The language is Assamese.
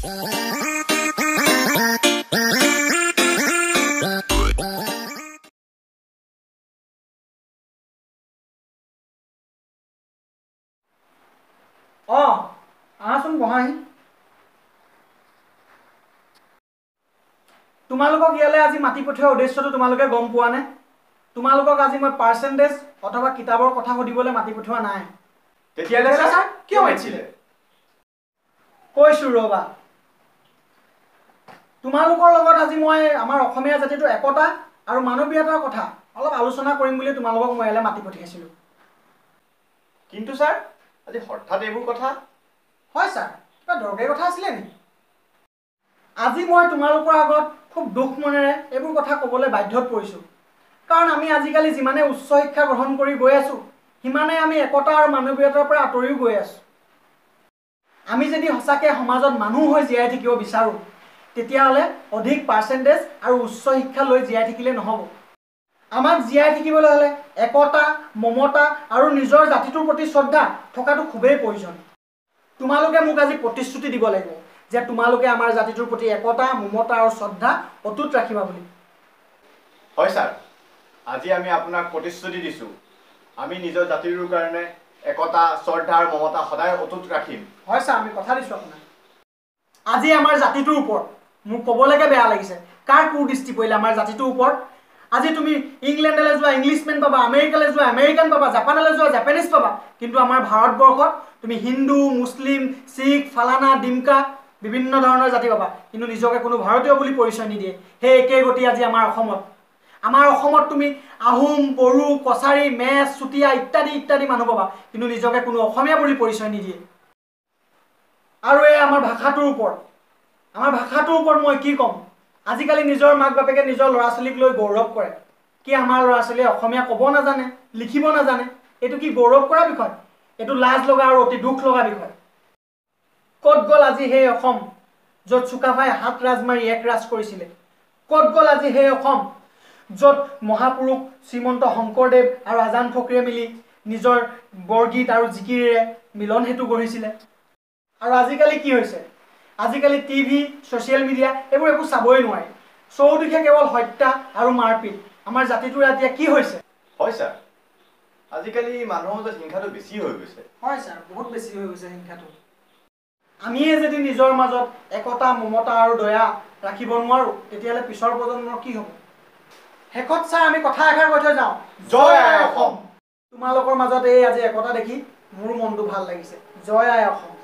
আহাচোন বহাহি তোমালোকক ইয়ালৈ আজি মাতি পঠিওৱাৰ উদ্দেশ্যটো তোমালোকে গম পোৱা নে তোমালোকক আজি মই পাৰ্চেন্টেজ অথবা কিতাপৰ কথা সুধিবলৈ মাতি পঠিওৱা নাই তেতিয়ালে স্যাৰ কিয় মাতিছিলে কৈছো ৰবা তোমালোকৰ লগত আজি মই আমাৰ অসমীয়া জাতিটোৰ একতা আৰু মানৱীয়তাৰ কথা অলপ আলোচনা কৰিম বুলি তোমালোকক মই ইয়ালৈ মাতি পঠিয়াইছিলো কিন্তু স্যাৰ আজি হঠাৎ এইবোৰ কথা হয় স্যাৰ কিবা দৰকাৰী কথা আছিলে নেকি আজি মই তোমালোকৰ আগত খুব দুখ মনেৰে এইবোৰ কথা ক'বলৈ বাধ্যত পৰিছোঁ কাৰণ আমি আজিকালি যিমানে উচ্চ শিক্ষা গ্ৰহণ কৰি গৈ আছোঁ সিমানে আমি একতা আৰু মানৱীয়তাৰ পৰা আঁতৰিও গৈ আছোঁ আমি যদি সঁচাকৈ সমাজত মানুহ হৈ জীয়াই থাকিব বিচাৰোঁ তেতিয়াহ'লে অধিক পাৰ্চেন্টেজ আৰু উচ্চ শিক্ষা লৈ জীয়াই থাকিলে নহ'ব আমাক জীয়াই থাকিবলৈ হ'লে একতা মমতা আৰু নিজৰ জাতিটোৰ প্ৰতি শ্ৰদ্ধা থকাটো খুবেই প্ৰয়োজন তোমালোকে মোক আজি প্ৰতিশ্ৰুতি দিব লাগিব যে তোমালোকে আমাৰ জাতিটোৰ প্ৰতি একতা মমতা আৰু শ্ৰদ্ধা অটুট ৰাখিবা বুলি হয় স্যাৰ আজি আমি আপোনাক প্ৰতিশ্ৰুতি দিছো আমি নিজৰ জাতিটোৰ কাৰণে একতা শ্ৰদ্ধা আৰু মমতা সদায় অটুট ৰাখিম হয় স্যাৰ আমি কথা দিছো আপোনাক আজি আমাৰ জাতিটোৰ ওপৰত মোক ক'বলৈকে বেয়া লাগিছে কাৰ কুদৃষ্টি পৰিলে আমাৰ জাতিটোৰ ওপৰত আজি তুমি ইংলেণ্ডলৈ যোৱা ইংলিছমেন পাবা আমেৰিকালৈ যোৱা আমেৰিকান পাবা জাপানলৈ যোৱা জাপানিজ পাবা কিন্তু আমাৰ ভাৰতবৰ্ষত তুমি হিন্দু মুছলিম শিখ ফালানা ডিমকা বিভিন্ন ধৰণৰ জাতি পাবা কিন্তু নিজকে কোনো ভাৰতীয় বুলি পৰিচয় নিদিয়ে সেই একেই গতি আজি আমাৰ অসমত তুমি আহোম বড়ো কছাৰী মেচ চুতীয়া ইত্যাদি ইত্যাদি মানুহ পাবা কিন্তু নিজকে কোনো অসমীয়া বুলি পৰিচয় নিদিয়ে আৰু এই আমাৰ ভাষাটোৰ ওপৰত মই কি ক'ম আজিকালি নিজৰ মাক বাপেকে নিজৰ ল'ৰা ছোৱালীক লৈ গৌৰৱ কৰে কি আমাৰ ল'ৰা ছোৱালীয়ে অসমীয়া ক'ব নাজানে লিখিব নাজানে এইটো কি গৌৰৱ কৰা বিষয় এইটো লাজ লগা আৰু অতি দুখ লগা বিষয় ক'ত গ'ল আজি সেই অসম য'ত চুকাফাই ৭ ৰাজ মাৰি ১ ৰাজ কৰিছিলে ক'ত গ'ল আজি সেই অসম য'ত মহাপুৰুষ শ্ৰীমন্ত শংকৰদেৱ আৰু আজান ফকীৰে মিলি নিজৰ বৰগীত আৰু জিকিৰেৰে মিলন সেতু গঢ়িছিলে আৰু আজিকালি কি হৈছে আজিকালি টিভি ছ'চিয়েল মিডিয়া এইবোৰ একো চাবই নোৱাৰি চৌদিশে কেৱল হত্যা আৰু মাৰপিট আমাৰ জাতিটোৰ এতিয়া কি হৈছে হয় স্যাৰ আজিকালি মানুহৰ মাজত হিংসাটো বেছি হৈ গৈছে হয় স্যাৰ বহুত বেছি হৈ গৈছে হিংসাটো আমিয়ে যদি নিজৰ মাজত একতা মমতা আৰু দয়া ৰাখিব নোৱাৰোঁ তেতিয়াহ'লে পিছৰ প্ৰজন্মৰ কি হ'ব শেষত স্যাৰ আমি কথা এষাৰ কৈ থৈ যাওঁ জয় আই অসম তোমালোকৰ মাজত এই আজি একতা দেখি মোৰ মনটো ভাল লাগিছে জয় আই অসম